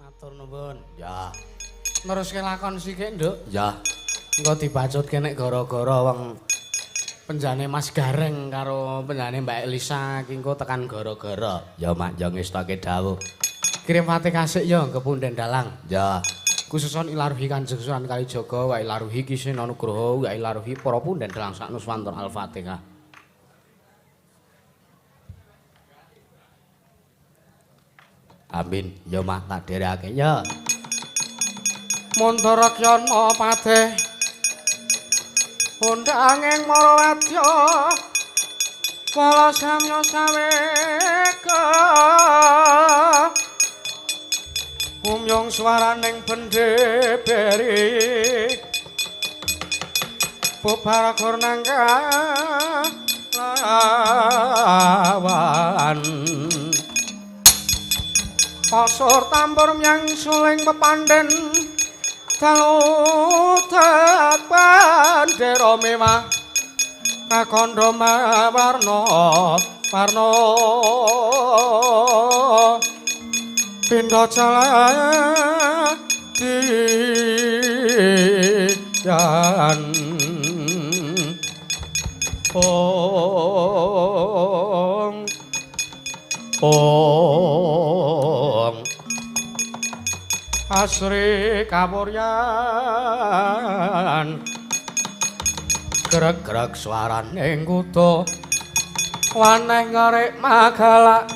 Matur nuwun. Ya. Neruske lakon sithik, Nduk. Ya. Engko dibacutke nek gara-gara wong penjane Mas Gareng karo penjane Mbak Elisa iki engko tekan gara-gara. Ya Mak yo ngestake dawuh. Kirim Fatih kasih yo ke Punden Dalang. Ya. Khususon ilaruhi Kanjeng Sunan Kalijaga wa ilaruhi Kisin Anugraha wa ilaruhi para Punden Dalang sak nuswantun Al-Fatihah. Amin. Ya Mak tak dherekake ya. Mundara Kyana Patih undanging Marawatya kala samya saweka umyong swaraning bendeberi bubaragur nangka lawan pasur tambur myang suling pepanden talutak bandera mewah kakandha warna warna pindha jaladian ong asri kawuryan greg-greg swaraning kuda waneh ngarek magala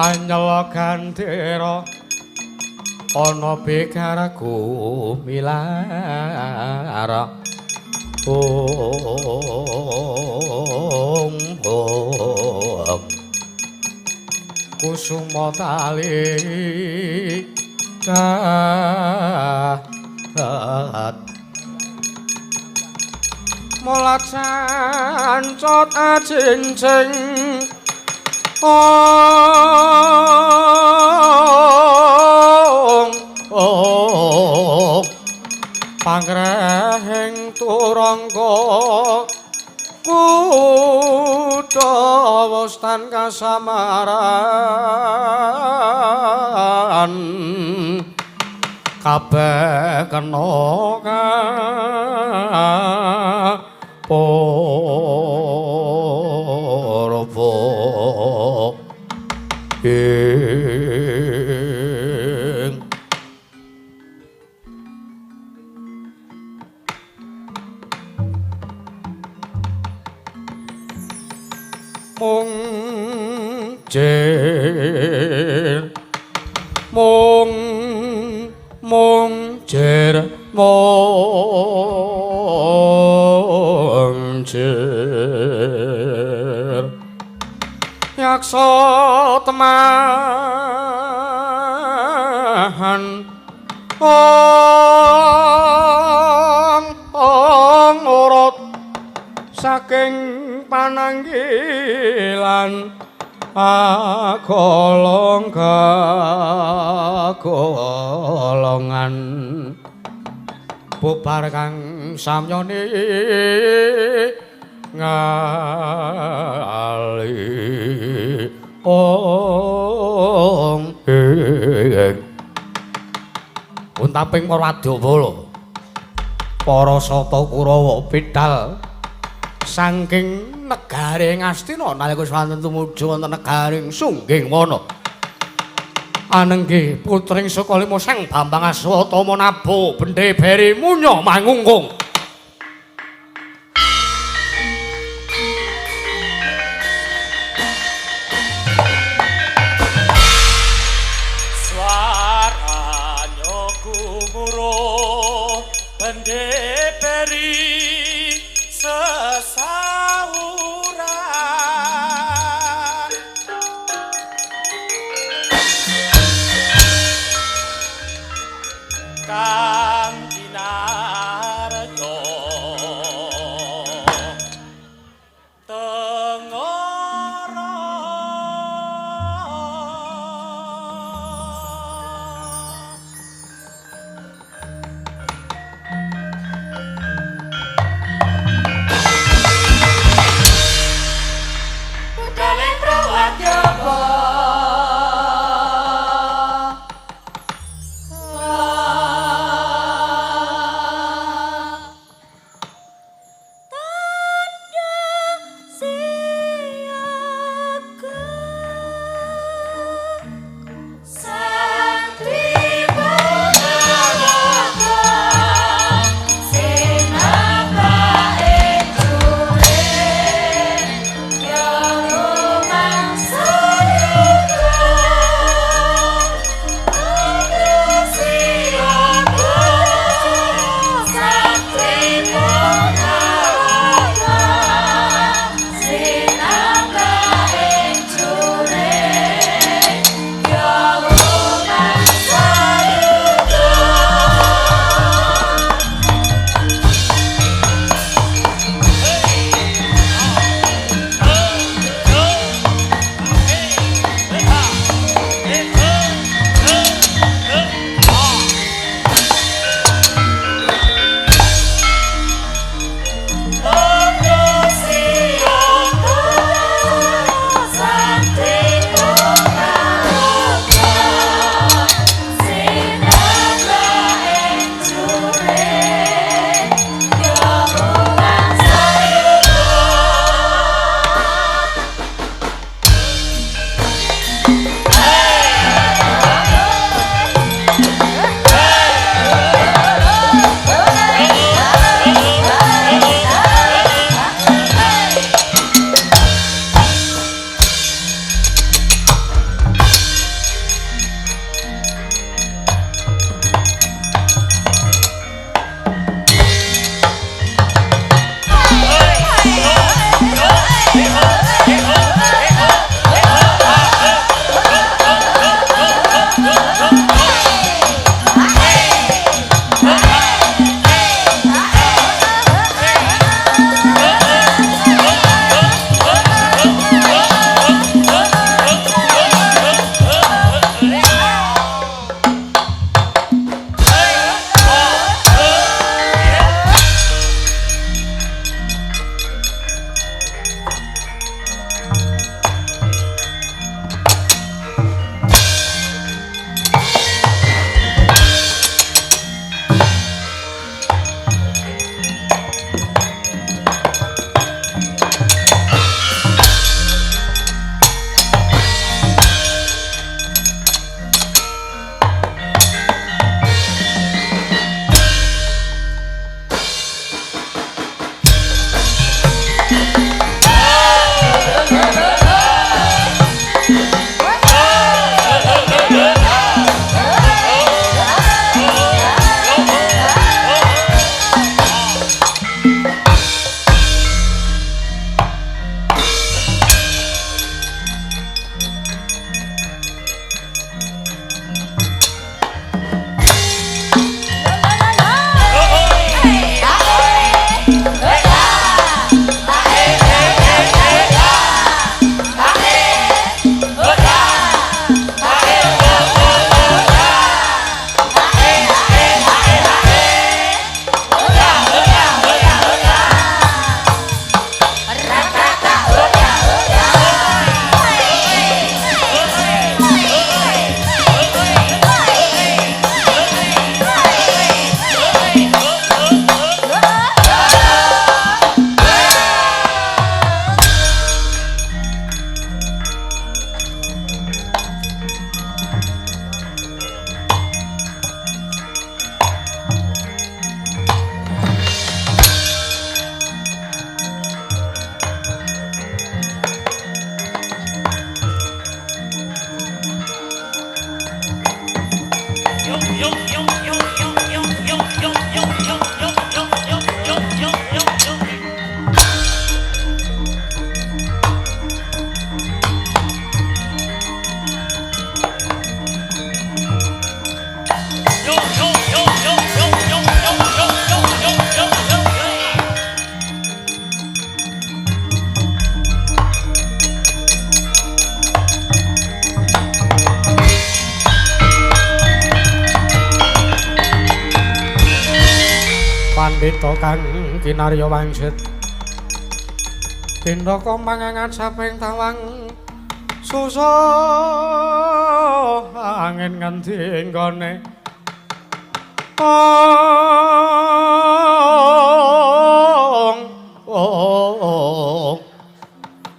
anyela gandera ana begaraku milara ong kusuma tali kat mulat sancot ajincing ong pangrehing turangga kutha wustan kasamaran kabeh kena kapurba ing mung jer mung jer mung jer yaksa temahan ong urut saking pananggilan golongan bubar kang samyane ngali ong untaping Marwadaya para sata Kurawa pidhal saking negaring Astina nalika swanten tumuju wonten negaring Sunggingwana anenggih putring saka lima Sang Bambang Aswatama nabuh bendeberi munya mangungkung swaranya gumuruh bendeberi sesauran kang kinarto pandhita kang kinarya wangsit Tindaka mangangat saping tawang susah angin nganti nggone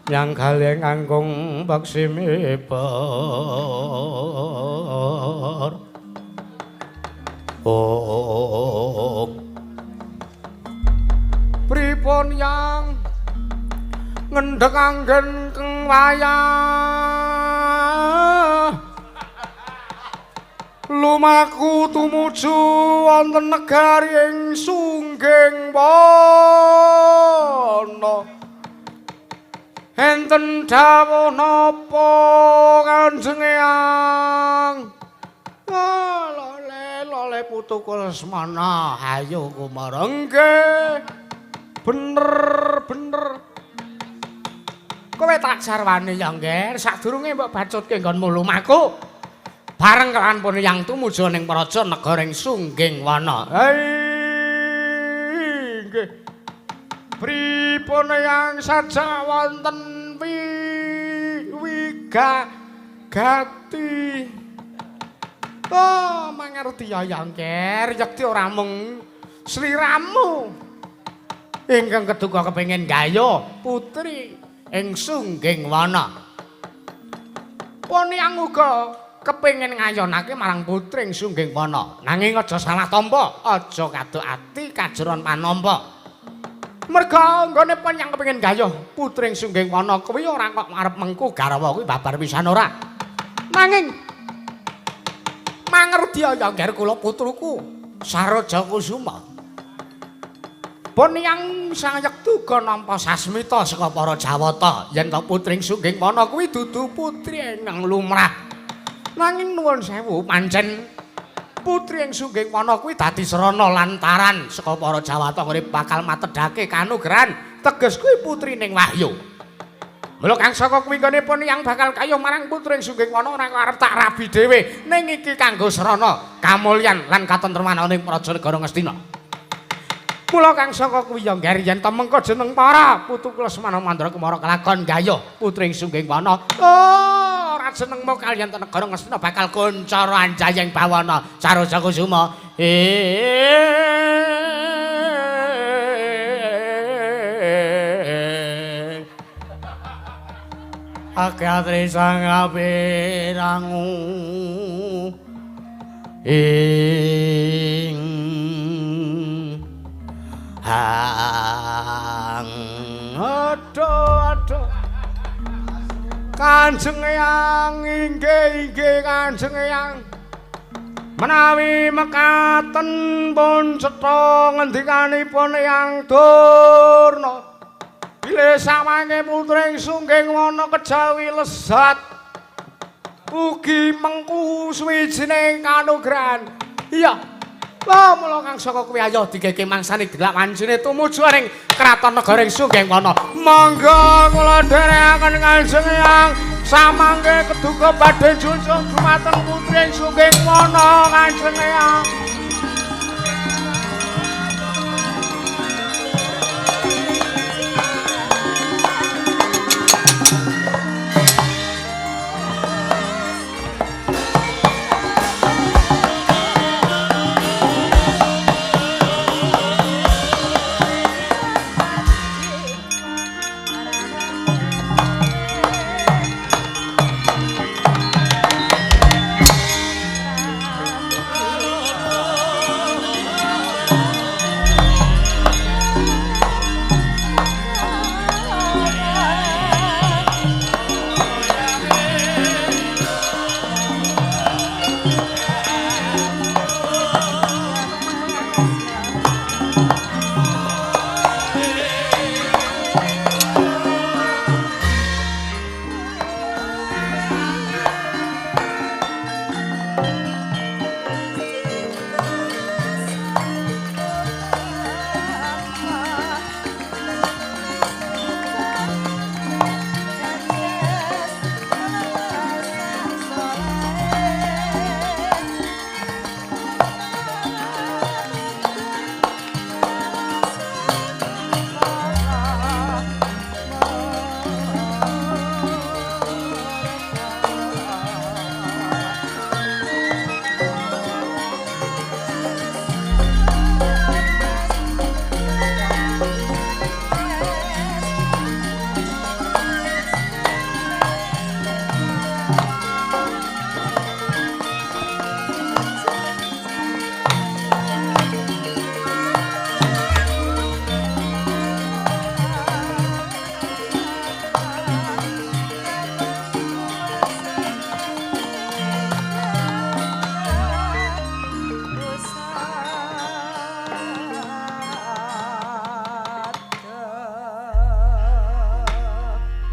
yang kalian angkung baksimiper pripun yang ngendhek anggen keng wayah lumaku tumuju wonten negari ing Sungging Wana enten dawuh napa Kanjeng Eyang lole putuku Lesmana ayo Kumara nggih bener kowe tak sarwani ya nggih sadurunge mbok bacutke nggonmu lumaku bareng kelawan pun yang tumuju ning praja negara ing Sungging Wana nggih pripun yang sajak wonten wigati mangerti ya Yangker yekti ora mung sliramu ingkang keduka kepengin gaya putri ing Sungging Wana pun yang uga kepengin ngayonake marang putri ing Sungging Wana nanging aja salah tampa aja kaduk ati kajeron panampa merga nggone pun yang kepengin gayuh putri ing Sungging Wana kuwi ora kok arep mengku garwa kuwi babar pisan ora nanging mangerti ya ngger kula putruku Saraja Kusuma pun yang sayektu ga nampa sasmita saka para Jawata yen to putri ing Sungging Wana kuwi dudu putri ingkang lumrah nanging nuwun sewu pancen putri ing Sungging Wana kuwi dadi srana lantaran saka para Jawata urip bakal matedhake kanugrahan teges kuwi putri ning Wahyu. Mula kang saka kuwi gone pun yang bakal kayuh marang putri ing Sungging Wana ora arep tak rabi dhewe ning iki kanggo srana kamulyan lan katentreman ning praja negara Ngastina. Mula kang saka kuwi ya ngger yen temengko jeneng para putu Lesmana Mandra Kumara kelakon gayuh putri ing Sungging Wana. Ora jenengmu kaliyan negara Ngastina bakal kuncara anjayeng bawana Saraja Kusuma. Akatri sang apirangu ing hang aduh Kanjeng Eyang inggih Kanjeng Eyang menawi mekaten pun cetha ngendikanipun Eyang Durna bilih sawange putri ing Sungging Wana kejawi lesat ugi mengku suwijining kanugrahan iya mula kang saka kuwi ayo digege mangsane delak wancine tumuju ing kraton negara ing Sungging Wana monggo kula dherekaken Kanjeng Eyang samangke keduka badhe junjung dumateng putri ing Sungging Wana Kanjeng Eyang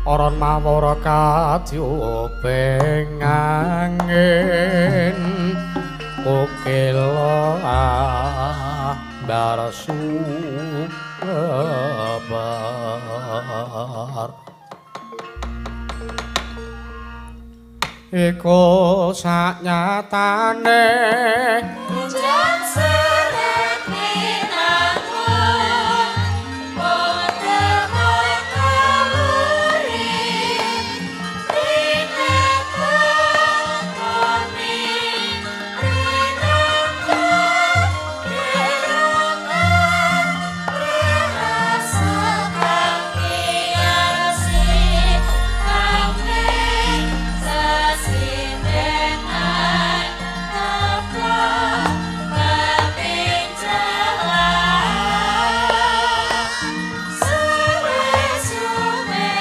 Aron mawara kadyubeng angin ukil barsubar iku saknyatane Hujan seret minanggung Potemoy kaluri Rinekong koni Rinekong Rinungan Rinasa kami asih Kami sasindenai Teplok kepincelan Suwe-suwe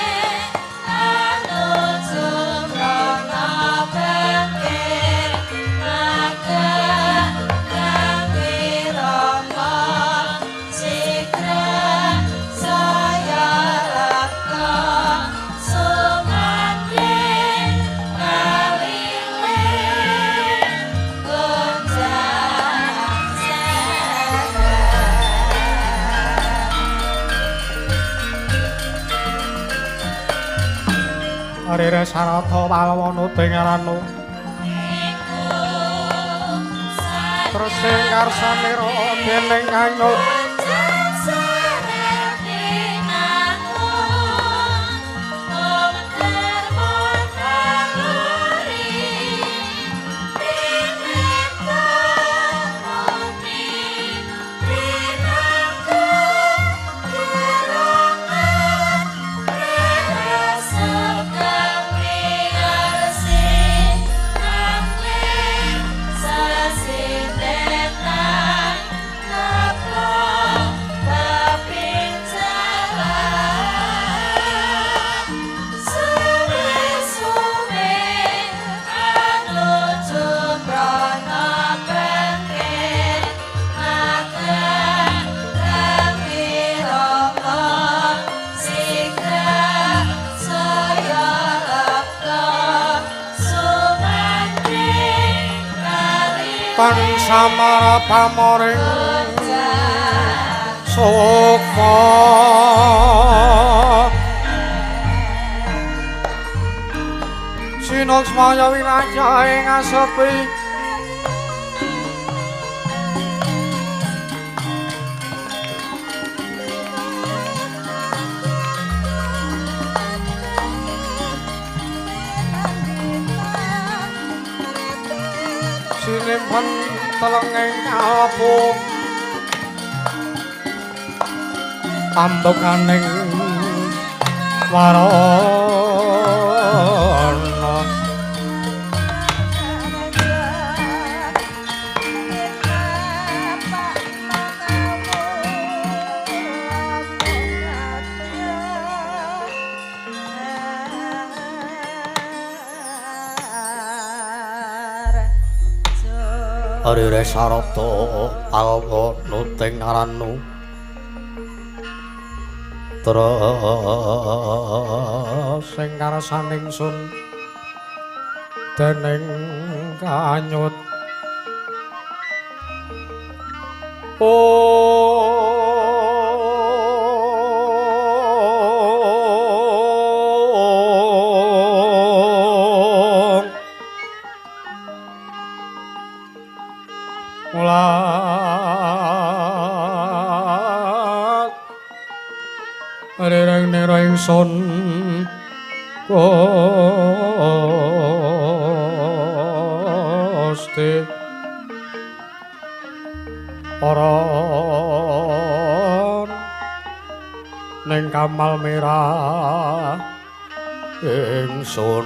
anu jumrono bengke Ngagem ngawirama Sikra saya laka Sumanding kaliling Gonjang Arire sarata palwana dengaranu terus sing karsanira dening kanyut pan samara pamoring sukma sinaksmaya wilayah ing asepi sinimpen telenging kalbu pambukaning warana Arire sarata palwana dengaranu terus sing karsaning sun dening kanyut mulat rireng nira ingsun Gusti Paran ning kamal merah ingsun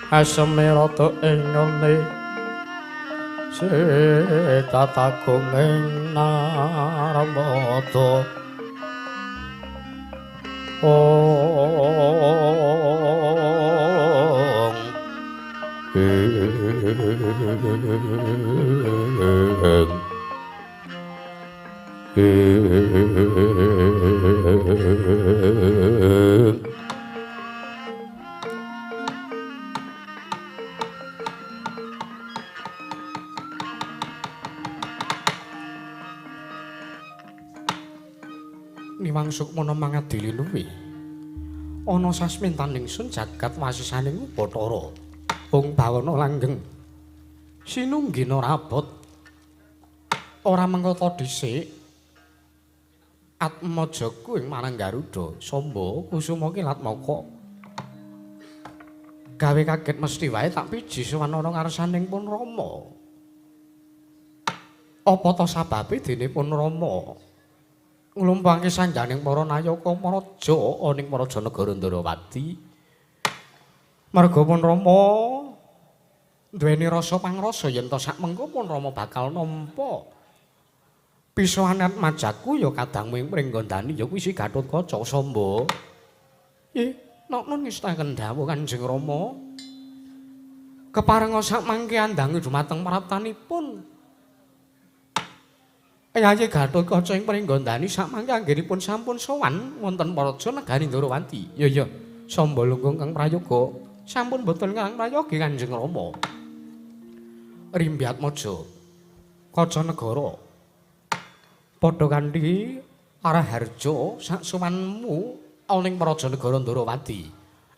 asemirata ing ngene setatagung ing narmada ong Niwang Sukmana mangadili luwi. Ana sasmintaning sun jagat wasisaning Bathara. Ung bawana langgeng. Sinunggina rabot. Ora mengko dhisik. Atmajaku ing marang Garuda, Samba kusuma kilatmaka. Gawe kaget mesti wae tak piji sowan ana ngarsaning pun Rama. Apa ta sababe dene pun Rama nglumpangke sanjaning para nayaka maraja ning Maraja Negara Ndarawati. Marga pun Rama duweni rasa pangrasa yen to sakmengko pun Rama bakal nampa pisoanan majaku ya kadang mringgondani ya kuwi si Gatotkaca Samba. Nggih, nun ngestaken dawuh Kanjeng Rama. Keparenga sakmangke andangi dumateng praptanipun. Yayi Gatotkaca ing mringgondani sakmangke anggenipun sampun sowan wonten Maraja Negari Ndarawati. Ya, Samba Lunggung Kang Prayoga sampun boten Kang Prayogi Kanjeng Rama. Rimbyatmaja Kaca Negara padha kanthi Araharja sak sowanmu ana ing Maraja Negara Ndarawati.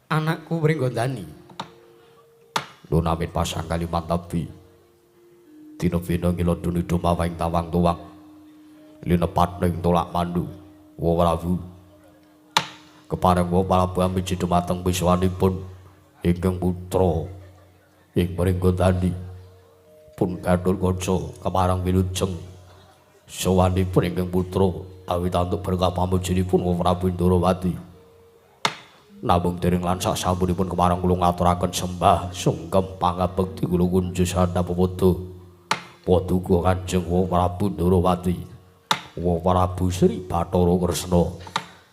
Anakku Mringgondani. Lunamit pasang kalimat tapi. Dina-dina ngiloduni dumawing tawang tuwak. Linepat ning tolak mandu. Wa Prabu. Kepareng wa Prabu amiji dumateng biswanipun ingkang putra ing Mringgondani. Pun Gatotkaca kepareng wilujeng sawanipun ingkang putra awit antuk berkah pamujinipun Wa Prabu Ndarawati. Namung dereng lansak sampunipun kemarang kula ngaturaken sembah sungkem pangabekti kula kunjuk sanapa padha. Paduka Kanjeng Wa Prabu Ndarawati. Wa Prabu Sri Bathara Kresna.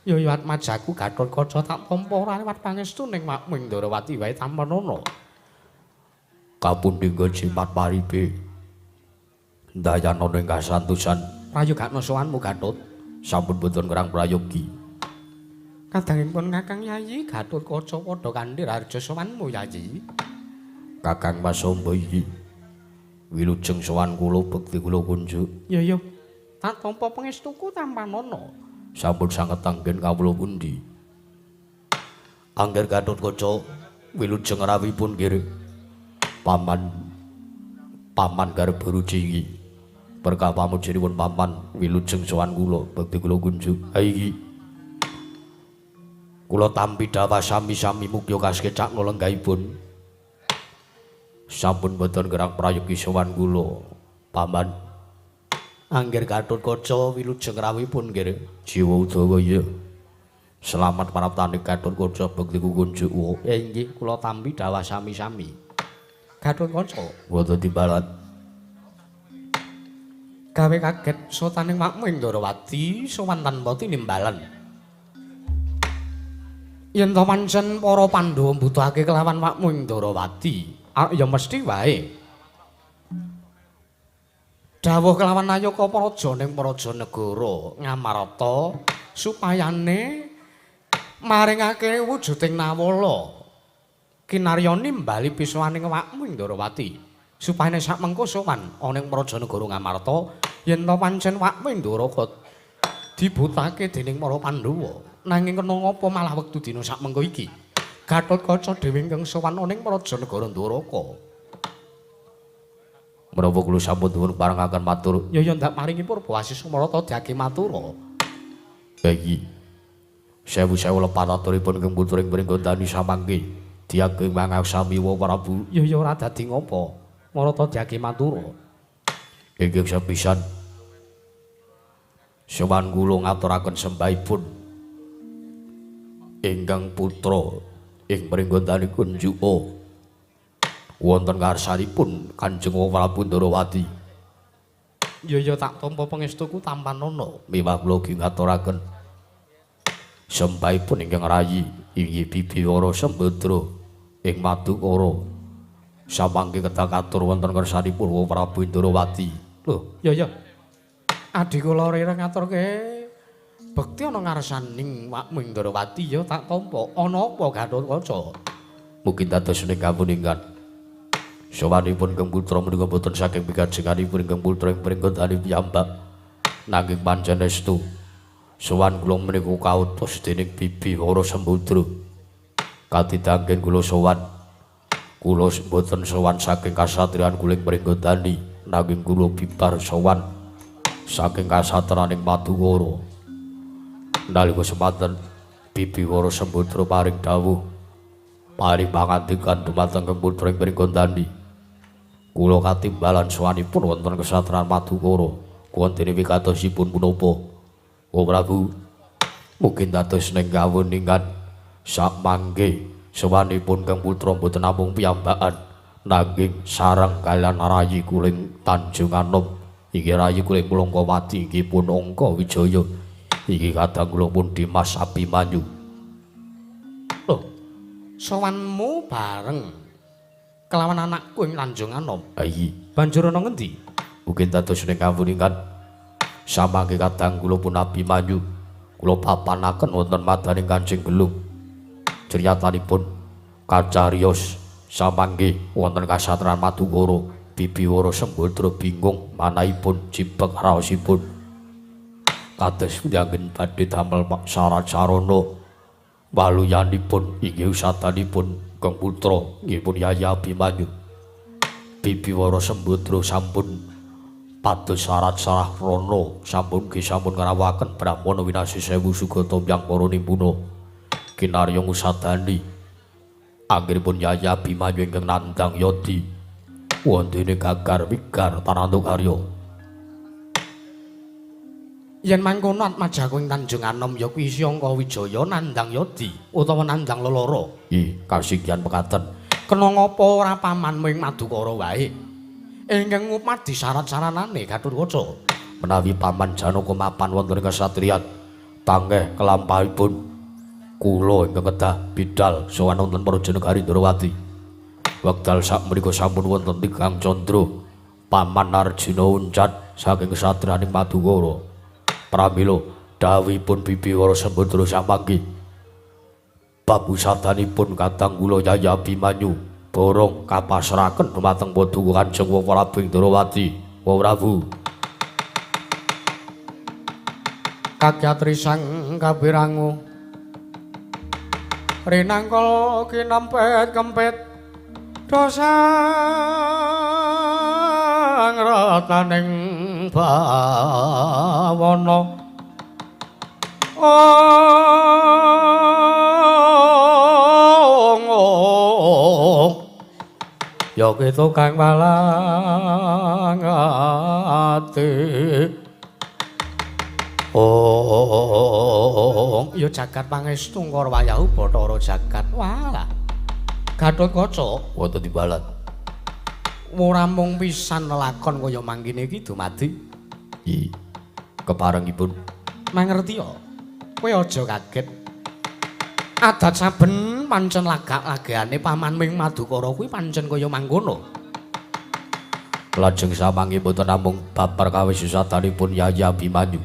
Ya atmajaku Gatotkaca tak tampa ora liwat pangestu ning Makming Ndarawati wae tampanana. Kapundhika jimat paribe. Dayana ing kasantosan prayogakna sowanmu Gatut sampun boten kerang prayogi. Kadangipun Kakang Yayi Gatotkaca padha kanthi raharja sowanmu Yayi. Kakang Mas Samba iki wilujeng sowan kula bekti kula kunjuk. Ya tak tampa pangestuku tampanana. Sampun sanget anggen kawula pundi. Angger Gatotkaca wilujeng rawipun nggih paman garep ruci berkah pamujinipun paman wilujeng sowan kula bekti kula kunjuk. Ha iki kula tampi dawa sami-sami mukya kaskecakna lenggahipun sampun boten kerang prayogi sowan kula paman. Angger Gatotkaca wilujeng rawipun nggih jiwa udawa ya. Selamat paraptane Gatotkaca bekti kula kunjuk. Inggih kula tampi dawa sami-sami Gatotkaca boten timbalan. Gawe kaget sotaning Makming Ndarawati sowan tanpa tinimbalan. Yen to pancen para Pandhawa mbutuhake kelawan Makming Ndarawati, ya mesti wae. Dawuh kelawan Nayaka Praja ning Maraja Negara Ngamarta supayane maringake wujuding nawala kinarya nimbali pisowaning Makming Ndarawati. Supane sakmengko sowan ana ing Maraja Negara Ngamarta yen to pancen Makming Ndarawati dibutake dening para Pandhawa nanging kena ngapa malah wektu dina sakmengko iki Gatotkaca dhewe ingkang sowan ana ing Maraja Negara Ndarawati. Menawa kula sampun nuwun parengaken matur ya ndak maringi purba Wasisa Marata diake matura. Bagi sewu-sewu lepataturipun ing putring Mringgondani samangke diageng mangaksami Wa Prabu. Ya ora dadi ngapa Marata diake matura. Inggih sepisan sowan kula ngaturaken sembahipun ingkang putra ing Mringgondani kunjuka wonten ngarsanipun Kanjeng Prabu Ndarawati. Ya tak tampa pangestuku tampanana. Miwah kula ugi ngaturaken sembahipun ingkang rayi inggih Bibiwara Sembadra ing Madukara samangke kedah katur wonten kersanipun Prabu Indrawati. Lho, ya. Adi kula rireng ngaturke bekti ana ngarsaning Makmu Indrawati ya tak tampa. Ana apa Gatotkaca? Mungkin dados menika punika sawanipun Kang Putra menika boten saking pikajenganipun Kang Putra ing pringkotane piyambak. Nanging pancen estu sowan kula menika kautus dening Bibi Wara Sembadra. Katidangken kula sowan kula boten sowan saking kasatriyan kuling pringgotani, nanging kula bibar sowan saking kasatriyaning Madukara. Nalika semanten Bibi Wara Sembadra paring dawuh paring pangandikan dumateng Kang Putra ing pringgotani. Kula katimbalan sowanipun wonten kasatriyan Madukara. Wonten wigatosipun punapa? O Prabu, mungkin dados ning kawuningan samangke sowanipun Kang Putra boten namung piyambakan, nanging sareng kaliyan rayi kuling Tanjung Anom. Iki rayi kuling Mlongkowati inggih pun Angka Wijaya. Iki kadang kula pun Dimas Abimanyu. Lho, sowanmu bareng kelawan anakku ing Tanjung Anom. Ayi, Banjur ana ngendi? mungkin dados ning kawuningan samangke kadang kula pun Abimanyu. Kula papanaken wonten madaning Kanjeng Gelung. Criyatanipun kacariyos samangke wonten kasatriyan Madukara. Bibi Wara Sembadra bingung manahipun jibeg raosipun. Kados ndanggen badhe damel syarat sarana waluyanipun inggih usadanipun Kang Putra inggih pun Yayi Abimanyu. Bibi Wara Sembadra sampun pados syarat-syarat rono sampun ngrawakaken Brahmana winasi 1000 sugata mbyang para nimpuna kinarya ngusadani anggenipun Yayi Abimanyu ingkang nandhang yodi wondene gagar wigar tananduk karya. Yen mangkono atmajaku ing Tanjung Anom ya kuwi Angka Wijaya nandhang yodi utawa nandhang leloro. Kasinggihan mekaten. Kena ngapa ora pamanmu ing Madukara wae? Ingkang ngupadi syarat-syaranane Gatotkaca. Menawi paman Janaka mapan wonten kasatriyan tangeh kelampahipun kula ingkang kedah bidal sowan wonten Prajanegari Indrawati. Wekdal sakmenika sampun wonten Tigang Candra Paman Arjuna Uncat saking kasatriyaning Madukara. Pramila dawuhipun Bibi Wara Sembadra samangke babusadanipun kadang kula Yayi Abimanyu borong kapasrahaken dumateng Paduka Kanjeng Prabu Indrawati. Wa Prabu Kagyatri sang kabirangu rinangkul kinempet kempet dosang rataning bawana ya kita kang walang ati ya jagat pangestu ngkara wayahu Bathara jagat walah Gatotkaca wonten timbalan. ora mung pisan lakon kaya mangkene iki dumadi. Keparengipun Mangerti ya. Kowe aja kaget. Adat saben pancen lagak-lagane paman ming Madukara kuwi pancen kaya mangkono. lajeng samangke boten namung babar kawisusadanipun Yayi Abimanyu.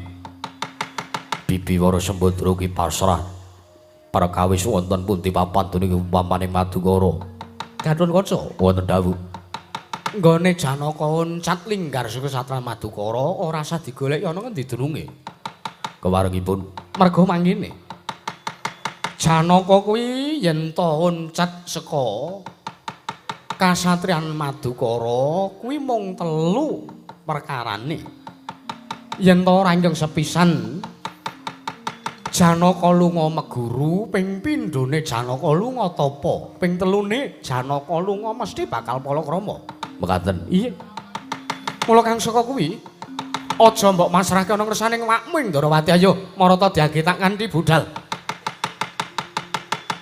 Bibi Wara Sembadra ki pasrah perkawis wonten pundi papan dening upamaning Madukara. Gatotkaca Wonten dawuh nggone Janaka Uncat linggar saka Satriyan Madukara ora usah digoleki ana ngendi dununge. kewarengipun Merga mangkene. Janaka kuwi yen ta Uncat saka kasatriyan Madukara kuwi mung 3 perkarane. Yen ta ora ingkang sepisan Janaka lunga meguru, ping pindhone Janaka lunga tapa, ping telune Janaka lunga mesti bakal palakrama. mekaten. Iya. Mula kang saka kuwi aja mbok masrahke ana ngersaning Makmu Indrawati ayo marata diagetak kanthi budal.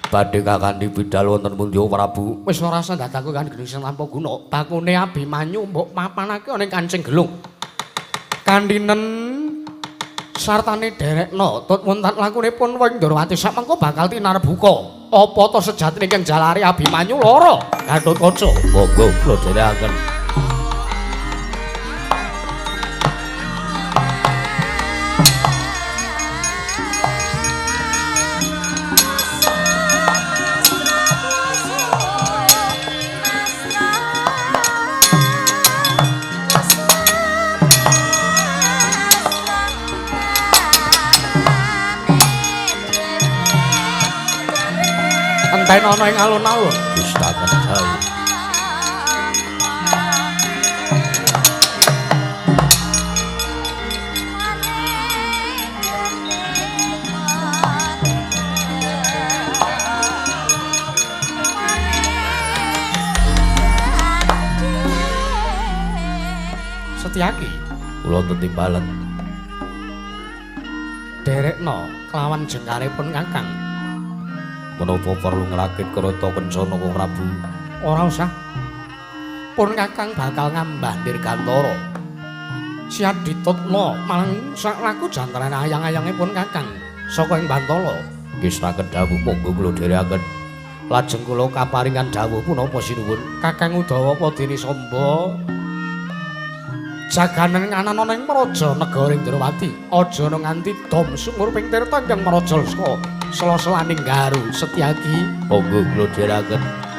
Badhe kakanthi bidal wonten pundi Prabu? Wis ora sandataku kan gening sing tanpa guna. Bakune Abimanyu mbok mapanake ana ing Kancing Gelung. Kandhinen sartane derekna tut wonten lakunipun Wing Ndrawati samengko bakal tinarbuka. Apa to sejatine ingkang jalari Abimanyu lara Gatotkaca? Monggo kula dherekaken. Enten ana ing alun-alun. Pistaken dalu. Setyaki Kula tetimbalan. derekna kelawan jengkaripun Kakang. Menapa perlu nglakit Krata Kencana Kang Prabu? Ora usah. Pun Kakang bakal ngambah Dirgantara. Siap ditutna malang sak laku jantrane ayang-ayangipun Kakang saka ing Bantala. Kisraken dawuh monggo kula dherekaken. Lajeng kula kaparingan dawuh punapa sinuwun? Kakang Udawa Padini Samba jaganen nganan ana ing Praja Negara Indrawati. Aja nganti dom sumur ping tirta ingkang maraja saka sela-selaning Garu Setyaki. Monggo kula dherekaken.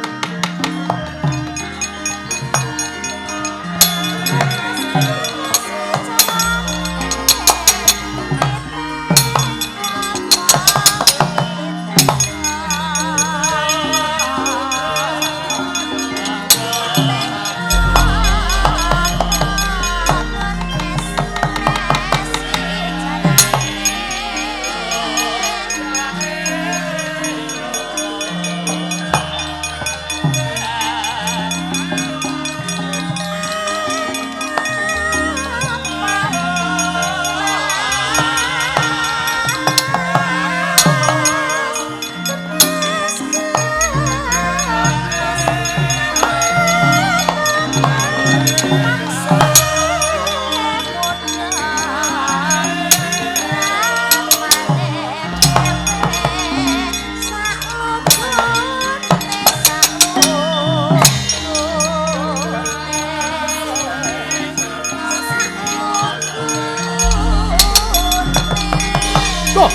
Lho.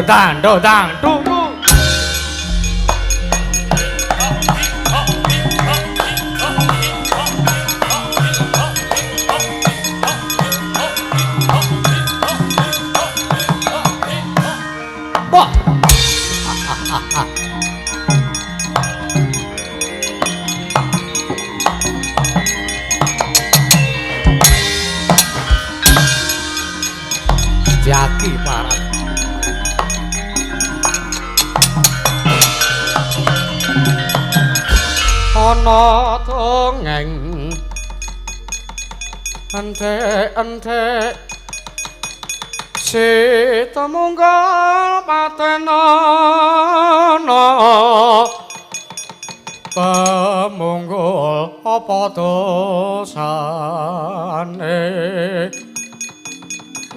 Tandro tang tunggu. Wah. Setyaki parat. Ana dongeng ente sitemunggal patenana pamunggul apa dosane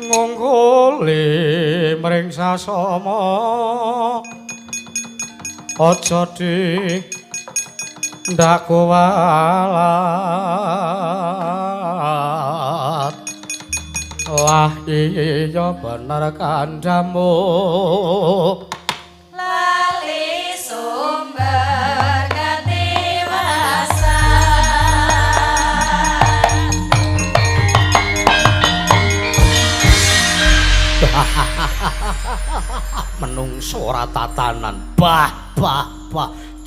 ngungguli mring sasama aja di ndak kuwalat lah iya bener kandhamu lali sumber katiwasan menungso ora tatanan bah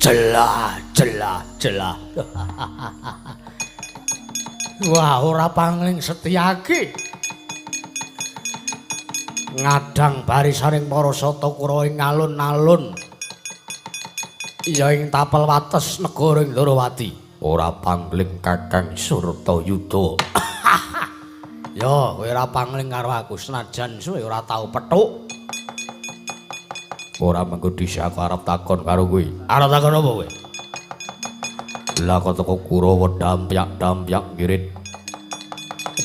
jelah wah ora pangling Setyaki ngadang barisaning para Satakura ing alun-alun ya ing tapel wates negara Indrawati ora pangling Kakang Surtayuda. Yo, kowe ora pangling karo aku senajan suwe ora tau petuk. Ora mengko dhisik aku arep takon karo kowe. Arep takon apa kowe? Lah kok teko Kurawa dampyak-dampyak ngirit.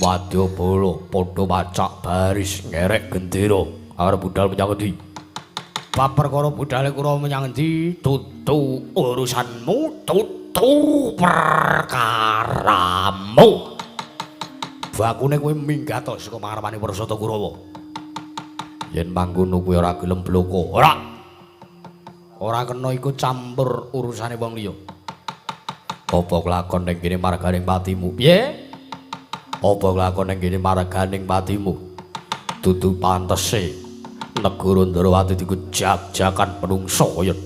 Wadya bala padha macak baris ngerek gendera arep budal menyang endi? Bab perkara budale Kurawa menyang endi? Tutu urusanmu, tutu perkaramu. Bakune kowe minggat to saka mangarepane Prarsata Kurawa. Yen mangkono kowe ora gelem bloko. Ora kena iku campur urusane wong liya. Apa kelakon ning kene marganing patimu? Piye? Apa kelakon ning kene marganing patimu? Dudu pantese negara Ndarawati iku jag-jagan penungsa kaya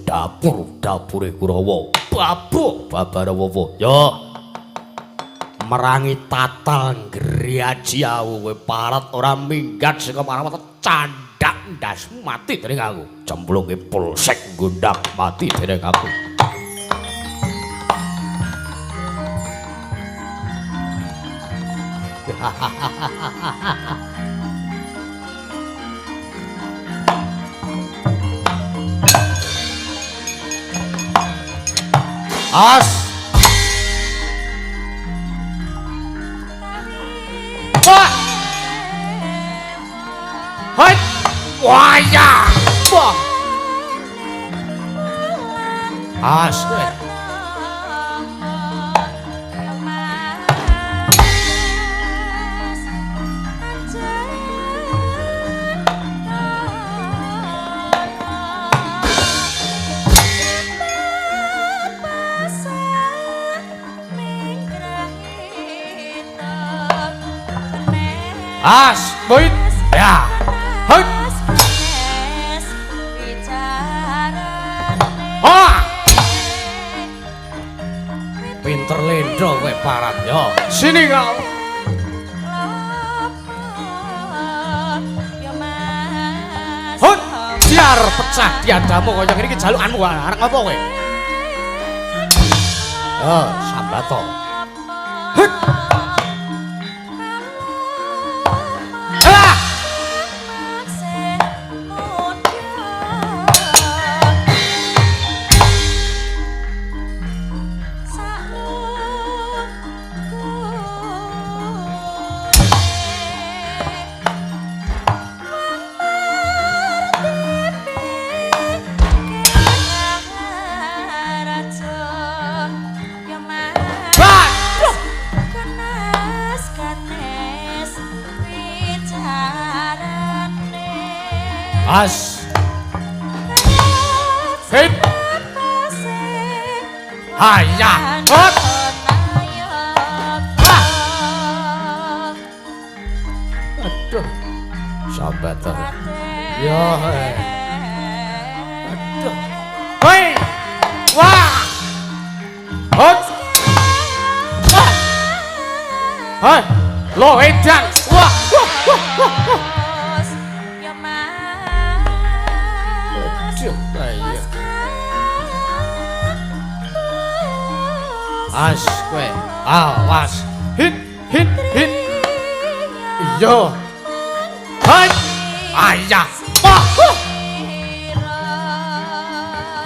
dapure Kurawa. Babarawa. Yo. Merangi tatal ngriaji awu kowe parat ora minggat saka marang candak ndasmu mati dening aku. Cemplunge polsek gondak mati dening aku. As. Wah. Hai. Waya. Wah. As kowe. As, boy. Ya. Hai. Ah. Pinter lendo kowe parat yo. Sini kau. Hut, biar pecah diadamu kaya ngene iki jalukanmu arek ngopo kowe? Oh, sambato. Hut. As. Hit. Haya. Hot. Aduh. Sambatan. Yo. Aduh. Hei. Wah. Hot. Wah. Hai. Lo edan. Wah. As kowe. Awas. Hit. Yo. Hai. Ayah. Wah.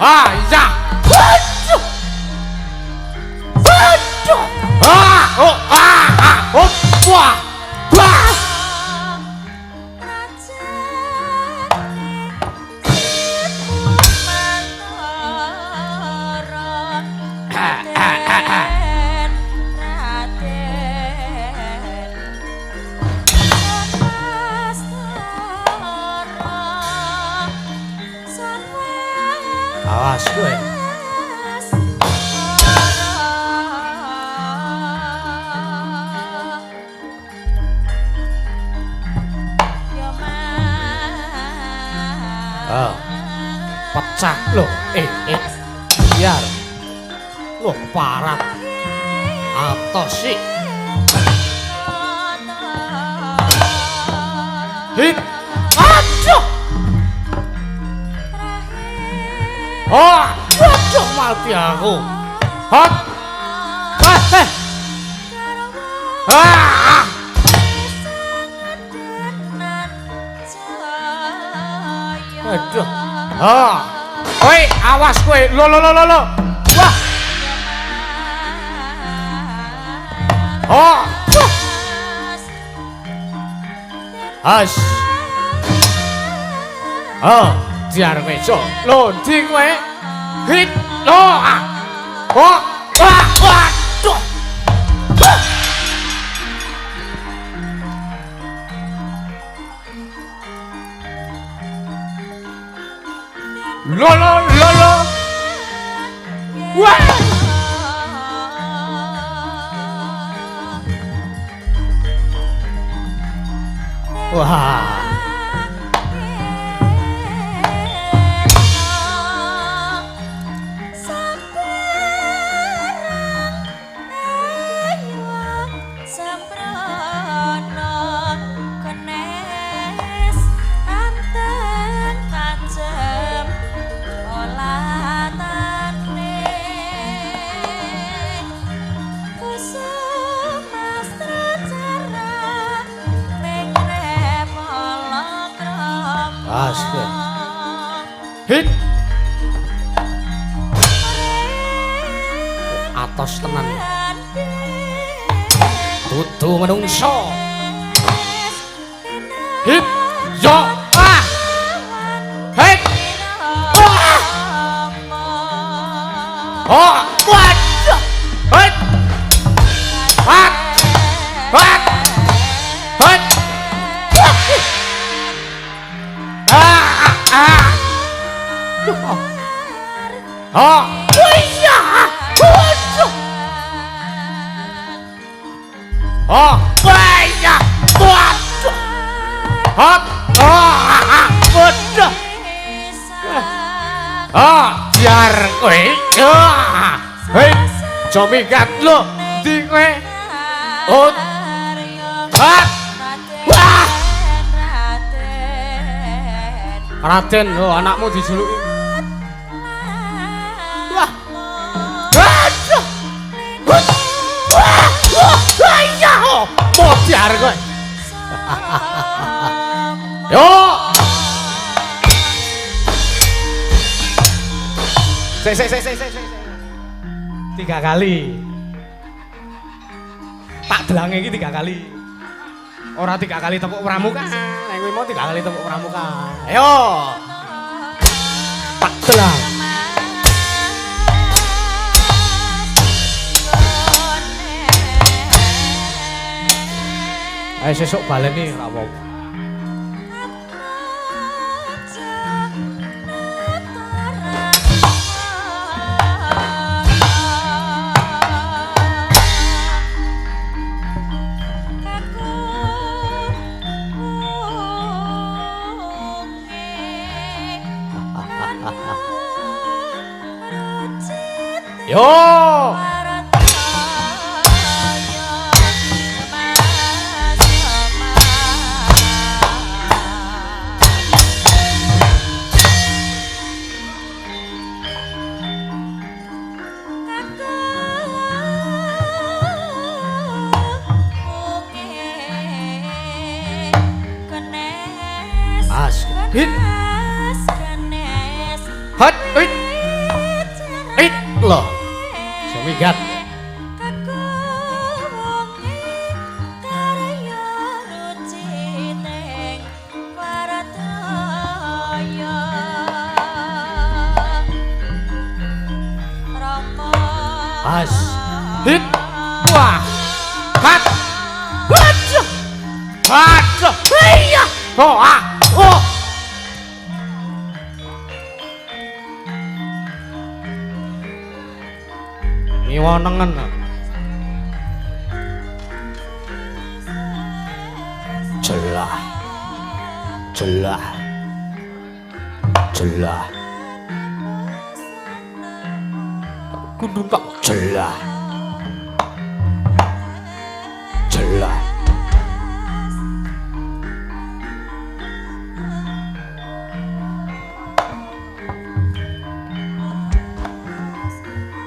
Ayah. Waduh. Oh. Oh. Wah. Wah. Awas kowe. Ah. Pecah loh. Biar. Loh, parat. Atos sih. Hit. Aduh. Oh, waduh mati aku. Hot. Ah! Aduh. Oh. Oi, awas kowe. Lo. Wah. Oh. As. Oh, diar meso. Lo, ndi kowe? Hit. Lo. Ah. Oh. Wah, waduh. Lo. Wah. Wah. Astaga. Hit. Atos tenan. Dudu menungso. Hit. Yo. Ah. Hit. Wah. Oh, waduh. Hit. Hit. Hit. Hit. Oh, iya. Waduh. Oh, iya. Waduh. Hop. Oh, waduh. Oh, biar kowe. Hei, jomikat lo. Ndi kowe? Oh. Hop. Wah. Raden, oh anakmu dijuluki. Wah. Waduh. Wah, iya. Modiar kowe. Yo. Sik. 3 kali. Tak delange iki 3 kali. Ora 3 kali tepuk pramuka. Nek kowe mau 3 kali tepuk pramuka. Ayo. Tak delang. Ayo sesuk baleni ra apa-apa. Yo. As. Hit. Hot. Hit. Hit. Loh. Migat. As. Hit. Wah. Hat. Waduh. Waduh. Iya. Oh, ah. Oh. Ngiwonengen. Jelah. Kudu tak jelah.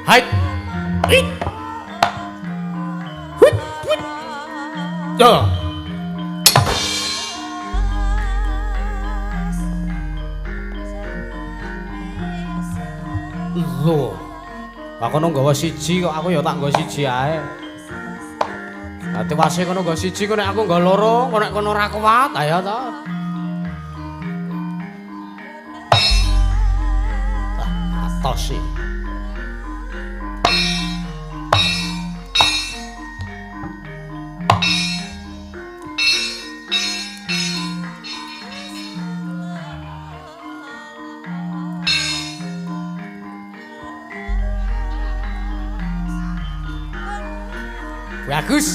Hai. Hit. Hut. Duh. Loh. Aku nggawa siji kok aku ya tak nggawa siji ae. Dadi wase kono nggawa siji kok nek aku nggawa loro, kok nek kono ora kuat ayo to. Atos sih. Bagus.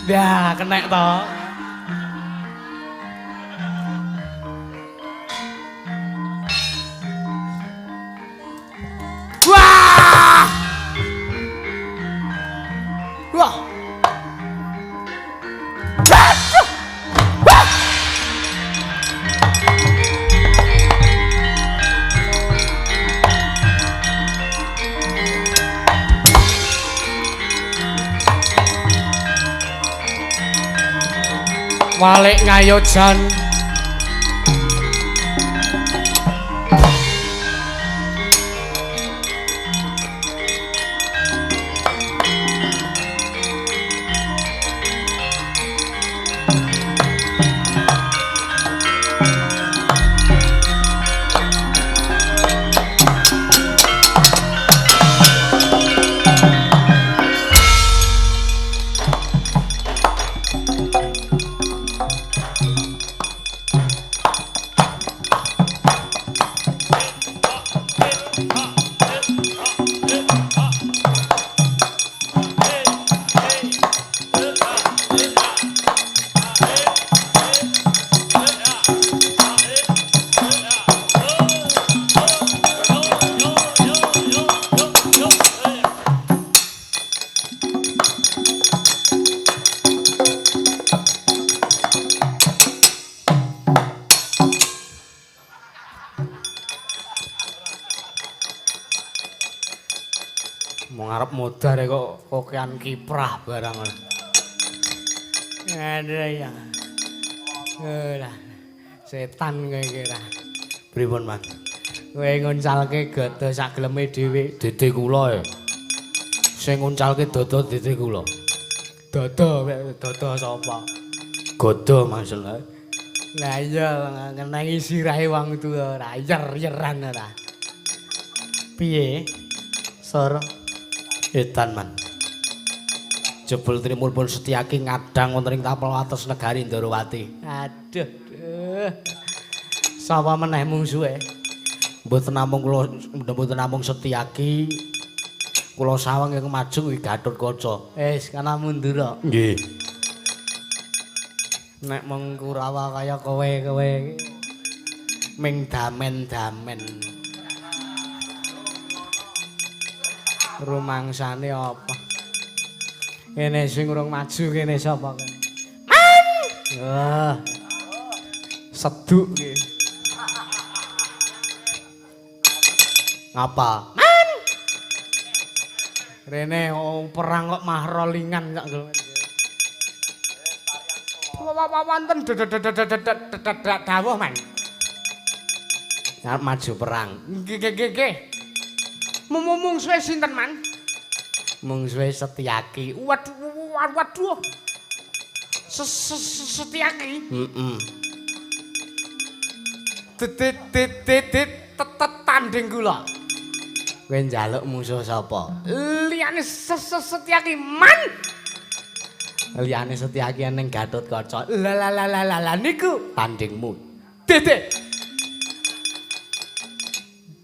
Dah kena toh. Wah! Wah! Walik ngayojan mau ngarep modar kok kokean kiprah barang. Ada ya. Lah setan kowe iki ra. Pripun, Mas? Kowe nguncalke gada sak geleme dhewe, dede kula e. Sing nguncalke dada dede kula. Dada sapa? Gada maksudnya. Lah iya ngenengi sirahe wong tuwa ora yer-yeran ora. Piye? Sor edan man. Jebul trimulpun Setyaki ngadang wonten ing tapel wates negari Ndarawati. Aduh. Sapa meneh mungsuhe? Mboten namung Setyaki. Kula sawang ing maju kuwi Gatotkaca. Wis kana mundur. Nggih. Nek mung Kurawa kaya kowe ming damen-damen. Rumangsane apa? Kene sing urung maju kene sapa kene? Wah. Seduk iki. Ngapa? Man. Rene perang kok mah rolingan kok. Wonten dawuh man. Arep maju perang. Nggih. Mungsuhe sinten man? Mungsuhe Setyaki. Waduh. Setyaki. Heeh. Dit tanding kula. Kowe njaluk musuh sapa? Liyane Setyaki man. Liyane Setyaki ning Gatotkaca. Lah niku tandingmu. Dit.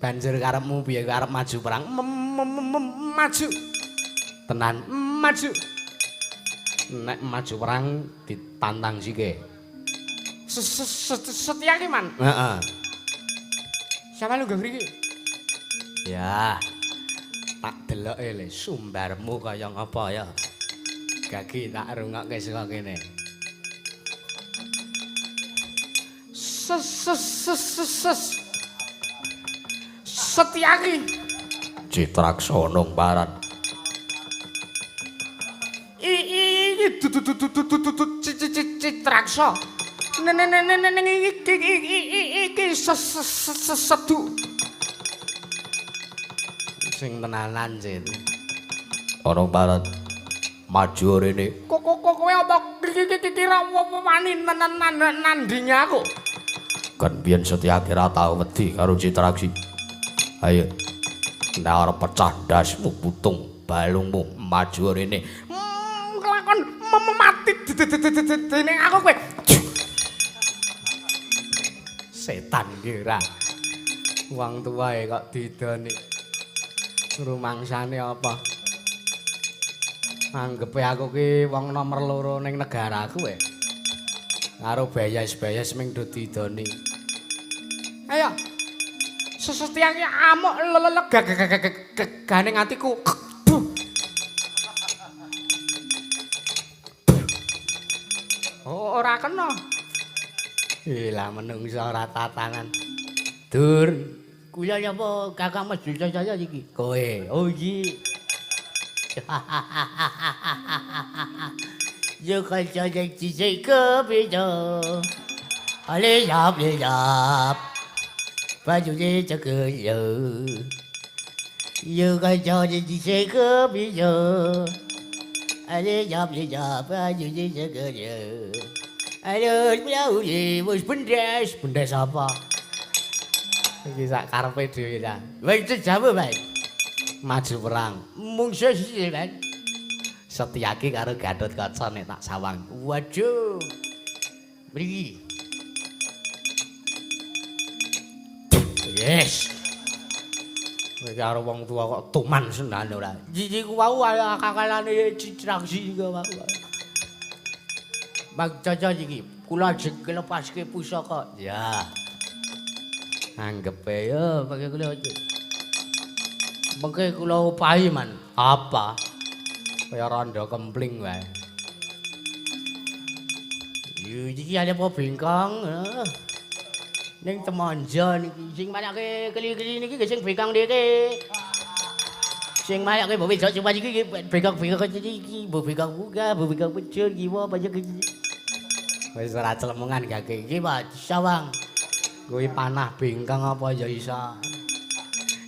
Banjur karepmu piye arep maju perang? Maju. Tenan maju. Nek maju perang ditantang sike. Setyaki man. Heeh. Sampe lu ngriki. Ya. Tak deloke le sumbarmu kaya ngapa ya. Gagi tak rungokke saka kene. Setyaki. Citraksana paran. paksa. Neng iki sedu. Sing tenanan, Cin. Ana parat maju rene. Kowe apa kira wani nandingi aku? Kan biyen Setyaki ra tau wedi karo Citraksi. Ayo. Nek arep pecah ndasmu putung balungmu maju rene. Kelakon mati dening aku kowe. Setan kira. Wong tuwae kok didoni. Rumangsane apa? Anggepe aku ki wong nomor 2 ning negaraku kowe. Karo bayas-bayas ming do didoni. Ayo. Sesetyaki amuk ganing atiku. Ora kena. Lah menungso ora tatangan. Dur, kuwi apa Kakang Mas Jaya iki? Kowe. Oh iki. Yo kaca jadi kebejo. Ale yap. Baju je cekeyo. Yo kaca jadi kebejo. Ale yap baju je cekeyo. Aduh, beliau wis bendes apa? Iki sak karepe dhewe ta. Wis jamu, Mas. Maju perang. Mungsuh siji, Mas. Setyaki karo Gatotkaca nek tak sawang. Waduh. Mriki. Yes. Kowe karo wong tua kok tuman senane ora. Iki ku wau kakalane Citraksi kok wau. Bang Caca iki kula dilepaske pusaka. Ya. Anggepe yo pakai kula iki. Mengke kula upahi man. Apa? Kaya randa kempling wae. Yo iki ada apa bengkong? Ning temonjo niki sing mayake keli-keli niki sing bengkong niki. Sing mayake mbok wedok cuma iki bengkong-bengkong iki, mbok bengkong buka, mbok bengkong pecul iki apa aja iki. Wis ora celemungan gake iki, Pak Sawang. Kuwi panah bengkong apa ya iso.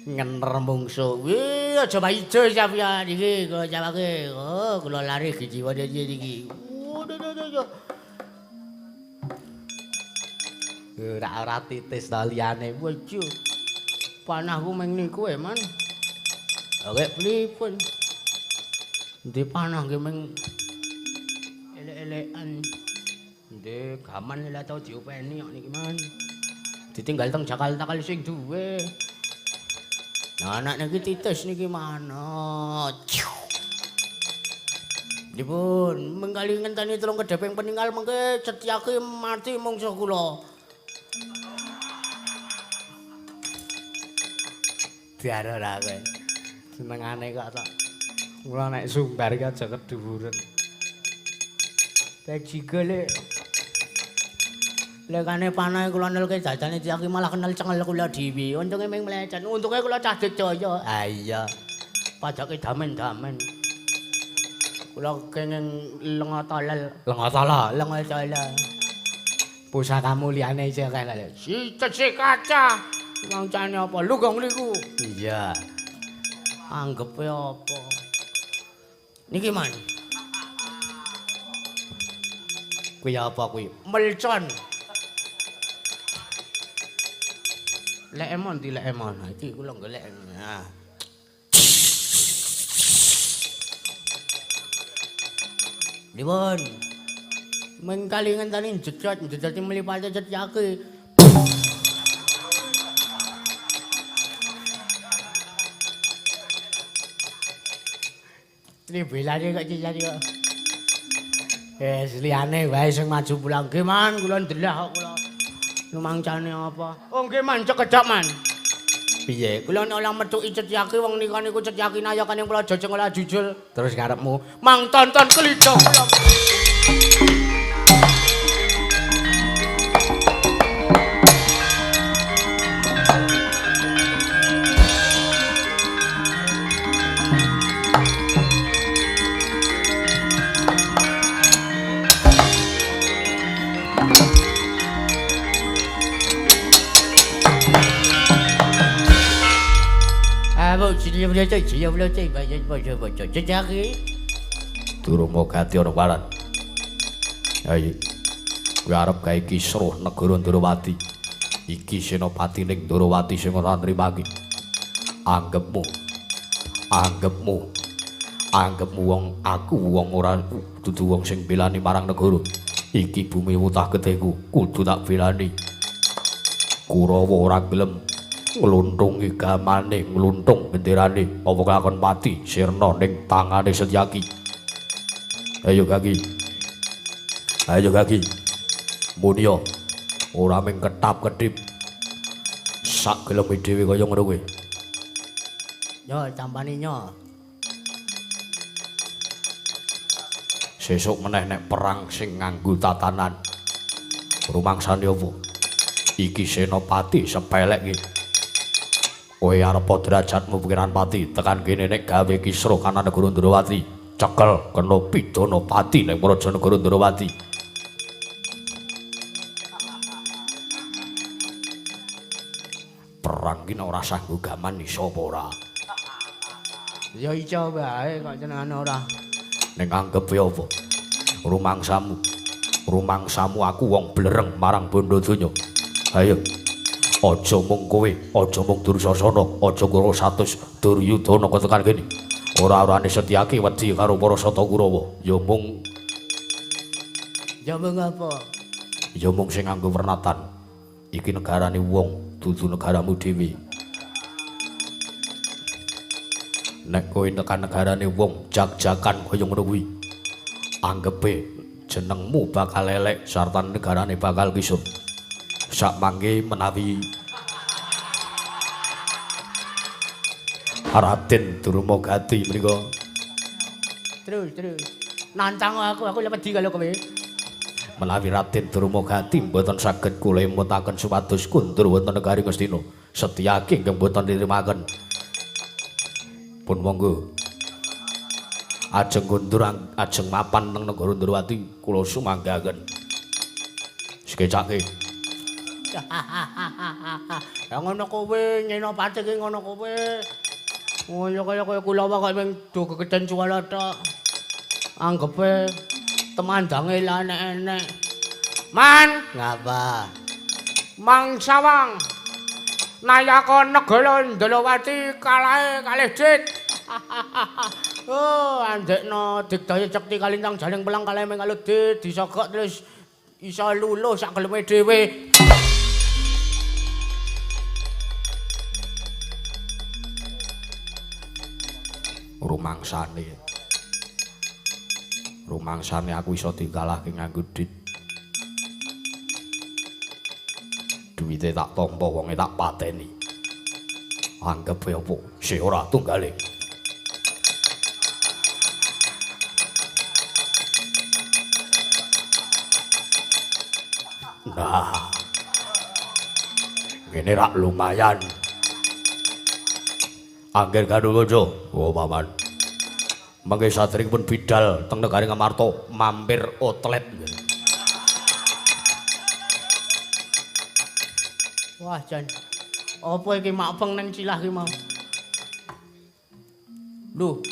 Ngener mungsuh. Wih, aja ijo sampeyan iki kula jawake. Oh, kula lari jiwa iki. Waduh. Ora titis ta liyane. Wajo. Panahku meng niku man. Oke, pripun? Ndi panah nggih meng elek-elekan. Ndek gaman lha tau diopeni kok niki man. Ditinggal teng Jakarta kali sing duwe. Nah, anak niki titis niki mana? Dipun mengkali ngenteni telung kedheping peninggal mengke Setyaki mati mungsuh kula. Biar ora kowe. Senengane kok tok. Kula nek sumbar iki aja keduwuren. Tek jigole. Lekane panahe kula nelke jajane Setyaki malah kenal cengel kula dhewe. Untunge ming mlecet. Untunge kula cah Jaya. Ah iya. Pajake damen-damen. Kula kenging lenga tolel. Pusakamu liyane isih akeh. Si kaca. Wangcane apa? Lugong niku. Iya. Anggepe apa? Niki man. Kuwi apa kuwi? Melcon. Lek emon dilek emon. Iki kula golek. Nah. Dipun. Mengkali ngenteni jejot mlipate Setyaki. Ini belane kok Setyaki kok. Liyane wae sing maju pulang nggih man, kula ndelah kok kula. Lumangcane apa? Oh nggih man, cekedhak man. Piye? Kula nek olah methuki Setyaki wong nika niku Setyaki nayakane kula jojeng olah jujul. Terus karepmu mang tonton kelidok kula. Kamu sini boleh cek, sini boleh cek, baca jejaki. Durmagati ana waran. Ayo. Kowe arep gawe kisruh negara Ndrawati. Iki senopati ning Ndrawati sing ora nrimaki. Anggepmu wong aku wong ora dudu wong sing belani marang negara. Iki bumi utah gedeku kudu tak belani. Kurawa ora gelem ngluntungi gamane, ngluntung benderane apa kelakon pati sirna ning tangane Setyaki. Ayo Kaki. Munio ora mung ketap-ketip. Sak geleme dhewe kaya ngono kowe. Yo campani nyo. Sesuk meneh nek perang sing nganggo tatanan. Rumangsane apa? Iki senopati sepelek iki. Kowe arep derajatmu pikiran pati tekan kene nek gawe kisruh kana negara Ndrawati. Cekel kena pidana pati ning praja negara Ndrawati. Perang ki ora sanggo gaman iso apa ora? Ya iso bae kok jenengane ora. Ning anggepe apa? Rumangsamu aku wong blereng marang bondo donya. Ayo. Aja mung kowe, aja mung Dursasana, aja karo satus Duryudana kok tekan kene. Ora-orane Setyaki wedi karo para Sata Kurawa. Ya mung apa? Ya mung sing nganggo wernatan. Iki negarane wong, dudu negaramu dhewe. Nek kowe tekan negarane wong jag-jagan kaya ngono kuwi. Anggepe jenengmu bakal elek sarta negarane bakal kisut. Sak mangke menawi Raden Durmagati menika Terus. Nancang aku wedi karo kowe. Menawi Raden Durmagati mboten saged kula emutaken supados kundur wonten negari Ngastina. Setyaki ingkang mboten nirimaken. Pun monggo. Ajeng kundur ajeng mapan teng negara Ndrawati kula sumanggaken. Sekecake. Ya ngono kowe, Nyenopati ki ngono kowe. Oh ya kaya Kulawa kaya ming do gegeden cuwala tok. Anggepe temandange lah enek-enek. Man, ngapa? Mang Sawang. Nayaka negara Ndrawati kalahe kalih dit. Oh, andekno digdaya cekti kalintang jaling pelang kalahe ming kalih dit disogok terus iso luluh sak geleme dhewe. Rumangsane aku iso dikalahke nganggo dit. Duwite tak tampa wonge tak pateni. Anggep apa sih ora tunggale. Nah. Ngene rak lumayan. Angger Gadulojo, oh paman. Mangke satringipun bidal teng negari Ngamarta mampir outlet. Wah, Jan. Apa iki makpeng nang cilah ki mau? Lho.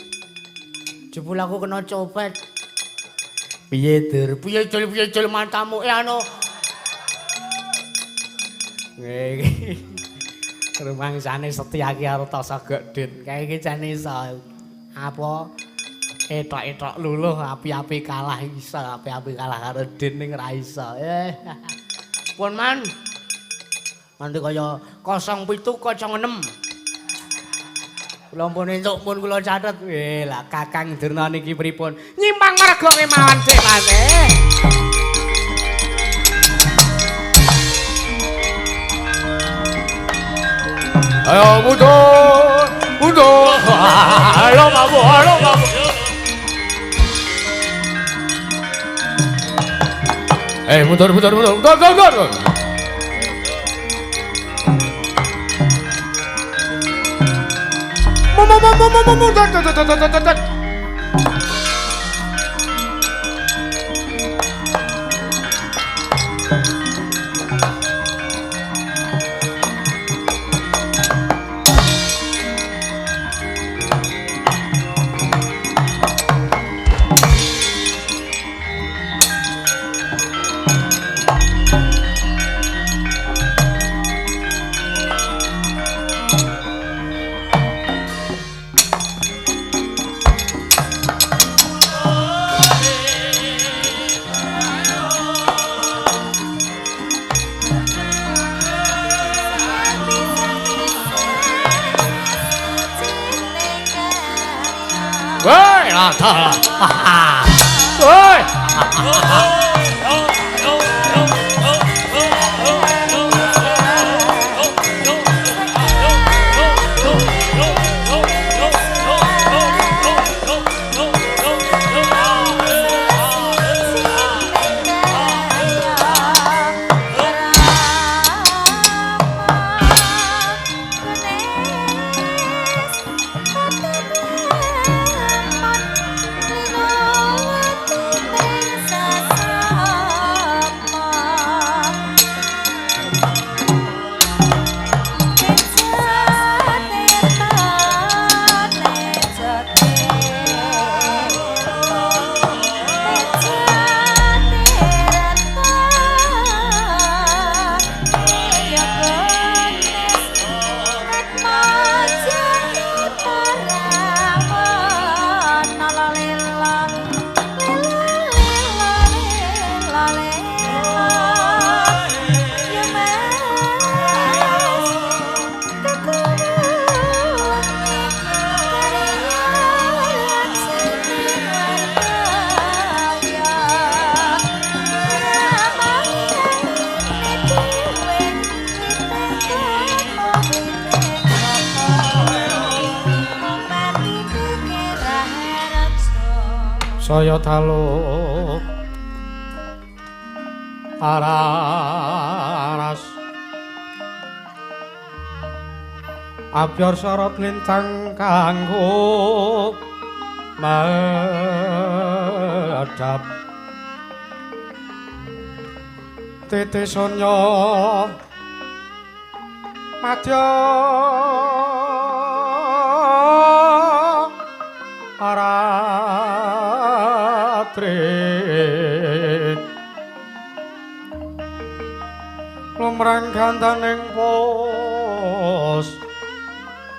Jebul aku kena copet. Piye, Dur? Piye jul matamu anu. Rumangsane Setyaki karo Tasagak Dit. Kae iki jan iso apa etok-etok luluh api-api kalah iso, api-api kalah karo Dit ning ra iso. Pun man. Nanti kaya 0706. Kula pun entuk pun kula catet. Lah Kakang Durna niki pripun? Nyimpang marga kemawon Dik maneh. Ayo mundur. Halo mabu. Mundur. Mundur. Saya dalu araras abyor sorot lintang kanggo madhap titi sonya madya lumrang gandaning pos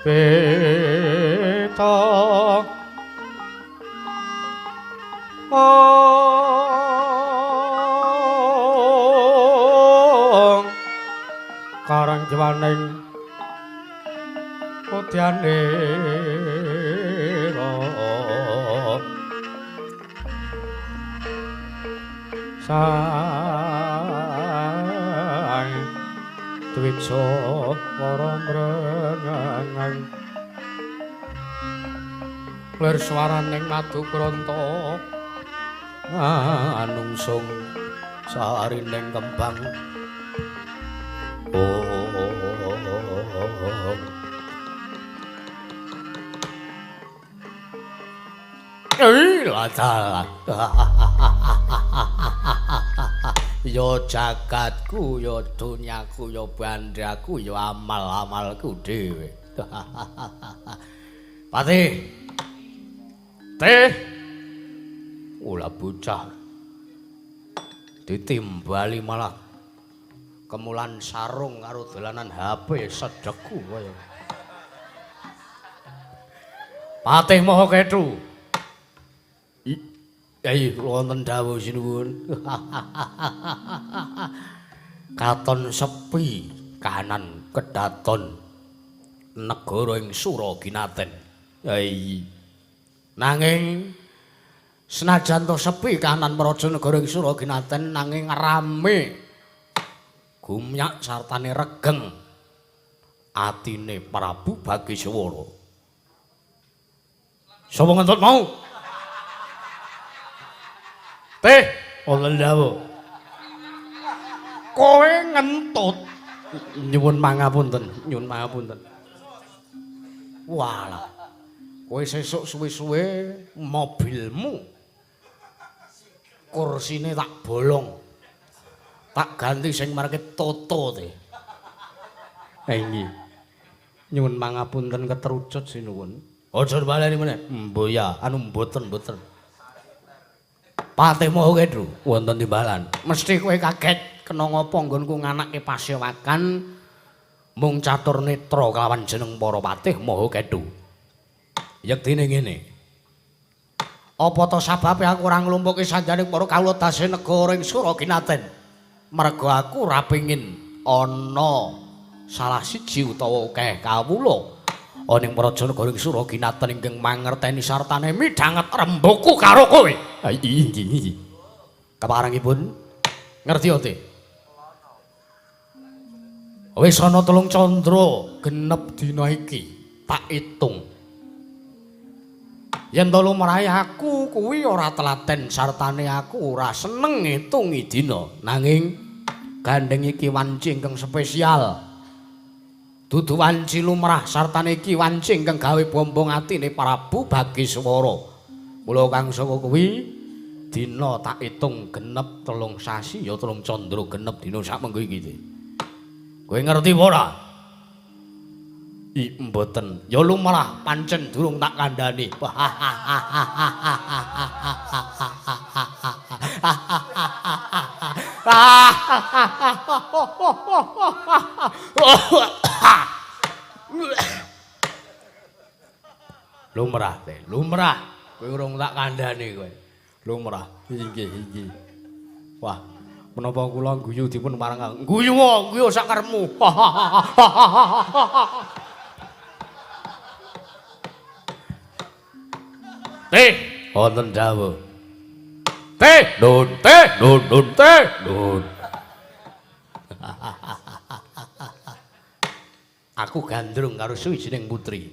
peta karang jwaning putyane sang twitso para mrengangan lir swaraning madu kranta anungsung sarining kembang lata yo jagatku yo dunyaku yo bandraku yo amal-amalku dhewe. Patih. Teh. Ula bocah. Ditimbali malah kemulan sarung karo dolanan HP sedekku kaya. Patih Maha Kethu. Ayo wonten dawuh sinuwun. Katon sepi kahanan kedaton negara ing Suraginaten. Nanging senajan to sepi kahanan praja negara ing Suraginaten nanging rame gumyak sartane regeng atine Prabu Bagiswara. Sapa ngentut mau? Teh, wonten dawuh. Kowe ngentut. Nyuwun pangapunten, nyuwun pangapunten. Walah. Kowe sesuk suwe-suwe mobilmu kursine tak bolong. Tak ganti sing marke Toto teh. Nggih. Nyuwun pangapunten keterucut sinuwun. Aja baleni meneh. Mboya, anu mboten. Patih Maha Kethu wonten timbalan. Mesti kowe kaget kena ngapa nggonku nganake pasewakan mung catur netra kelawan jeneng para Patih Maha Kethu. Yektine ngene. Apa to sababe aku ora nglumpuki sanjaning para kawula dase negara ing Suraginaten? Merga aku ora pengin ana salah siji utawa akeh kawula ana ing praja negara Suraginatan ingkang mangerteni sartane midhanget rembuku karo kowe. Inggih. Kaparangipun ngerti ote? Wis ana 3 candra genep dina iki tak itung. Yen to lumrahe aku kuwi ora telaten sartane aku ora seneng ngitungi dina nanging gandeng iki wanci ingkang spesial dudu wanci lumrah sartane iki wanci ingkang gawe bombong atine Prabu Bagiswara mula kang saka kuwi dina tak itung genep 3 sasi ya 3 candra genep dina sakmengko iki kowe ngerti apa ora? Mboten. Ya lumrah pancen durung tak kandhani. Lumrah teh, lumrah. Kowe urung tak kandhani kowe. Lumrah. Inggih. Wah, menapa kula guyu dipun marang guyu sak karepmu. Teh, wonten dawuh. Teh, nun. Aku gandrung karo suwijining putri.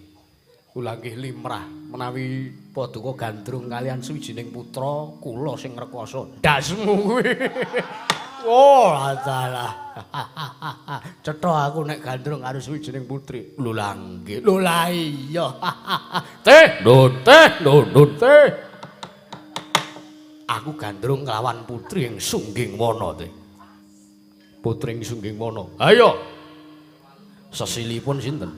Kula nggih limrah menawi paduka gandrung kalian suwijining putra kula sing rekoso. Dasmu kuwi. Oh, adalah. Cetha aku nek gandrung karo suwijining putri. Lho lah nggih. Lho lah iya. Teh, nun. Aku gandrung kelawan putri ing Sungging Wana teh. Putri ing Sungging Wana. Ayo. Sesilipun sinten?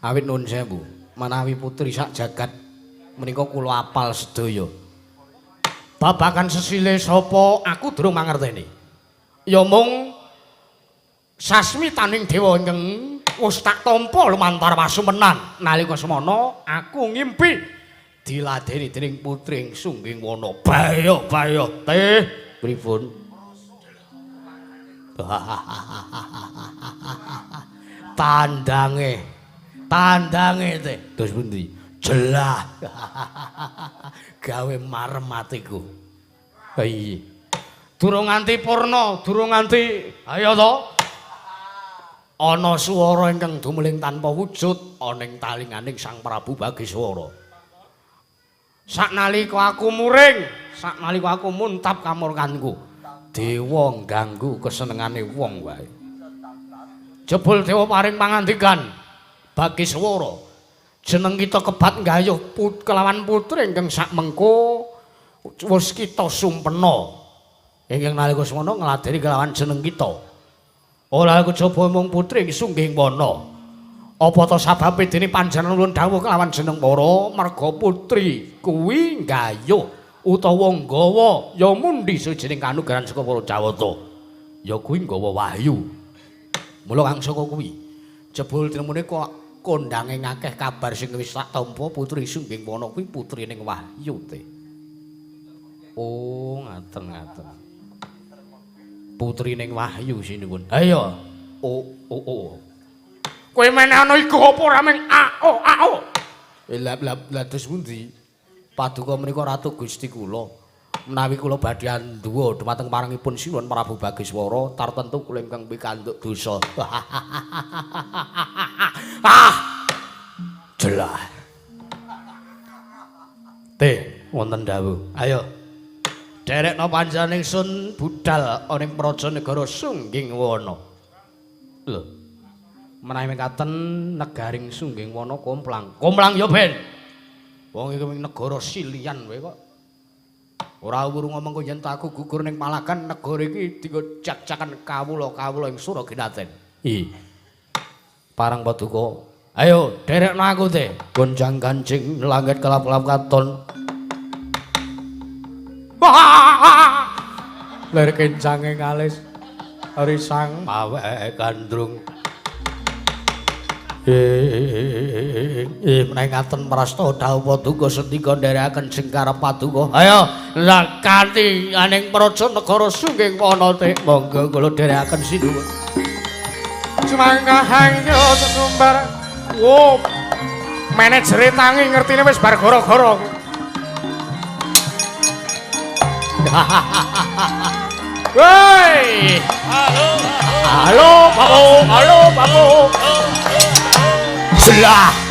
Awit nuwun sewu, menawi putri sak jagat menika kula apal sedaya. Babagan sesile sapa aku durung mangerteni. Ya mung sasmitaning dewa ingkang wis tak tampa lumantar wasumenan nalika semana aku ngimpi diladeni dening putri ing Sungging Wana. Bayo teh pripun? Tandange teh terus pundi? Jelah. Gawe marem atiku. Iya. Durung nganti purna, durung nganti ayo to. Ana swara ingkang dumeling tanpa wujud ana ing talinganing Sang Prabu Bagiswara. Saknalika aku muring, saknalika aku muntap kamurkanku, dewa ngganggu kesenengane wong wae. Jebul dewa paring pangandikan, Bagiswara, jeneng kita kebat nggayuh kelawan putri ingkang sakmengko wis kita sumpena. Ingkang nalika semana ngladeni kelawan jeneng kita. Ora kejaba mung putri ing Sungging Wana. Apa to sababe dene panjenengan nuwun dawuh kelawan jeneng para merga putri kuwi nggayuh utawa nggawa ya mundi sujining kanugrahan saka para Jawata. Ya kuwi nggawa wahyu. Mula kang saka kuwi jebul dina menika kondange ngakeh kabar sing wis tak tampa putri Sungging Wana kuwi putrining Wahyu te. Oh, ngaten. Putrining Wahyu sinuwun. Ayo. Oh. Kowe meneh ana iku apa ora meng ao. Lah terus pundi? Paduka menika ratu Gusti kula. Menawi kula badhe anduwa dumateng parangipun sinuwun Prabu Bagiswara, tartentu kula ingkang pikantuk dosa. Jelah. Teh, wonten dawuh. Ayo. Derekna panjenengan ingsun budal ana ing praja negara Sungging Wana. Lho. Menawi mekaten negaring Sungging Wana komplang. Komplang ya ben. Wong iki negara silian wae kok. Ora wuru ngomong kok yen aku gugur ning Palagan negara iki dienggo jak-jakan kawula ing Suraginatan. Parang paduka. Ayo derekna aku teh. Gonjang kancing langit kelap-kelap katon. Ler kencange ngalis risang mawe gandrung. Menawi ngaten prasta dawuh paduka sendika nderekaken sing karep paduka. Ayo lah kanthi aning praja negara Sungging Wana teh monggo kula nderekaken sinuwun. Cumangga hangyo sesumbar Wo. Manajere tangi ngertine wis bar gara-gara. Woi. Halo, Pak. Halo, Pak. Selah.